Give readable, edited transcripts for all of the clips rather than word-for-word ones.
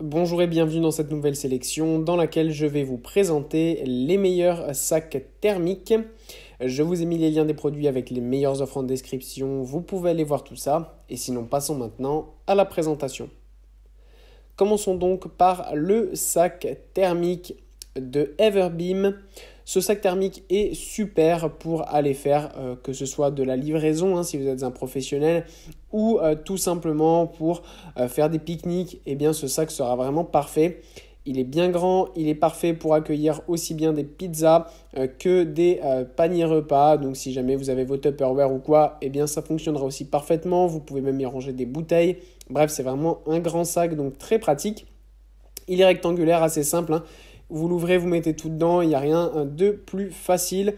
Bonjour et bienvenue dans cette nouvelle sélection dans laquelle je vais vous présenter les meilleurs sacs thermiques. Je vous ai mis les liens des produits avec les meilleures offres en description, vous pouvez aller voir tout ça. Et sinon, passons maintenant à la présentation. Commençons donc par le sac thermique de Everbeam. Ce sac thermique est super pour aller faire que ce soit de la livraison si vous êtes un professionnel ou tout simplement pour faire des pique-niques. Eh bien ce sac sera vraiment parfait. Il est bien grand, il est parfait pour accueillir aussi bien des pizzas que des paniers repas. Donc si jamais vous avez vos Tupperware ou quoi, eh bien ça fonctionnera aussi parfaitement. Vous pouvez même y ranger des bouteilles. Bref, c'est vraiment un grand sac, donc très pratique. Il est rectangulaire, assez simple. Vous l'ouvrez, vous mettez tout dedans, il n'y a rien de plus facile.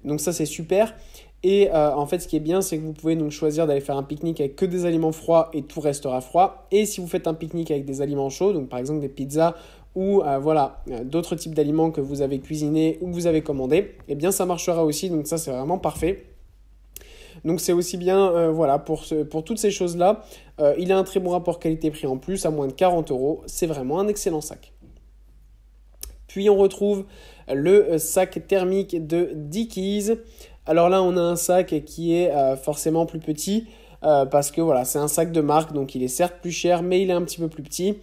Donc ça, c'est super. Et en fait, ce qui est bien, c'est que vous pouvez donc choisir d'aller faire un pique-nique avec que des aliments froids et tout restera froid. Et si vous faites un pique-nique avec des aliments chauds, donc par exemple des pizzas ou d'autres types d'aliments que vous avez cuisinés ou que vous avez commandés, eh bien ça marchera aussi. Donc ça, c'est vraiment parfait. Donc c'est aussi bien pour toutes ces choses-là. Il a un très bon rapport qualité-prix en plus, à moins de 40 €. C'est vraiment un excellent sac. Puis on retrouve le sac thermique de Dickies. Alors là, on a un sac qui est forcément plus petit parce que voilà, c'est un sac de marque, donc il est certes plus cher, mais il est un petit peu plus petit.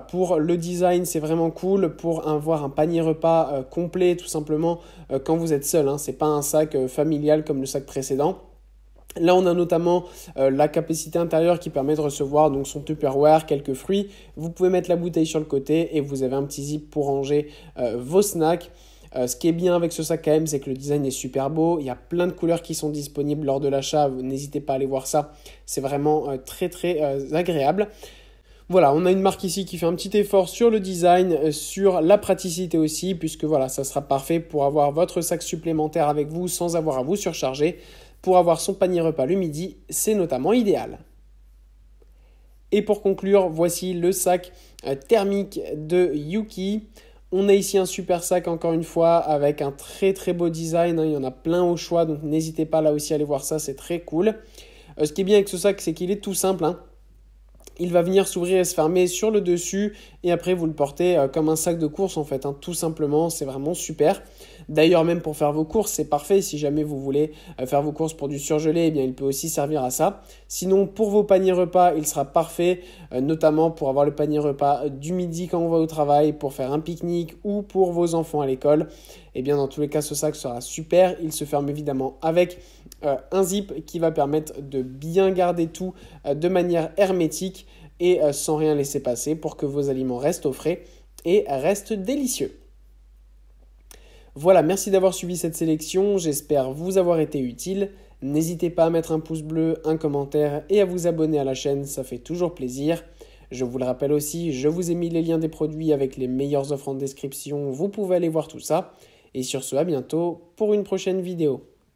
Pour le design, c'est vraiment cool pour avoir un panier repas complet, tout simplement quand vous êtes seul. C'est pas un sac familial comme le sac précédent. Là, on a notamment la capacité intérieure qui permet de recevoir donc son Tupperware, quelques fruits. Vous pouvez mettre la bouteille sur le côté et vous avez un petit zip pour ranger vos snacks. Ce qui est bien avec ce sac quand même, c'est que le design est super beau. Il y a plein de couleurs qui sont disponibles lors de l'achat. N'hésitez pas à aller voir ça. C'est vraiment très agréable. Voilà, on a une marque ici qui fait un petit effort sur le design, sur la praticité aussi, puisque voilà, ça sera parfait pour avoir votre sac supplémentaire avec vous sans avoir à vous surcharger. Pour avoir son panier repas le midi, c'est notamment idéal. Et pour conclure, voici le sac thermique de Yuki. On a ici un super sac encore une fois avec un très beau design. Il y en a plein au choix, donc n'hésitez pas là aussi à aller voir ça, c'est très cool. Ce qui est bien avec ce sac, c'est qu'il est tout simple. Il va venir s'ouvrir et se fermer sur le dessus et après vous le portez comme un sac de course en fait, tout simplement, c'est vraiment super. D'ailleurs même pour faire vos courses c'est parfait, si jamais vous voulez faire vos courses pour du surgelé, eh bien il peut aussi servir à ça. Sinon pour vos paniers repas il sera parfait, notamment pour avoir le panier repas du midi quand on va au travail, pour faire un pique-nique ou pour vos enfants à l'école. Eh bien dans tous les cas ce sac sera super, il se ferme évidemment avec un zip qui va permettre de bien garder tout de manière hermétique et sans rien laisser passer pour que vos aliments restent au frais et restent délicieux. Voilà, merci d'avoir suivi cette sélection, j'espère vous avoir été utile. N'hésitez pas à mettre un pouce bleu, un commentaire et à vous abonner à la chaîne, ça fait toujours plaisir. Je vous le rappelle aussi, je vous ai mis les liens des produits avec les meilleures offres en description, vous pouvez aller voir tout ça. Et sur ce, à bientôt pour une prochaine vidéo.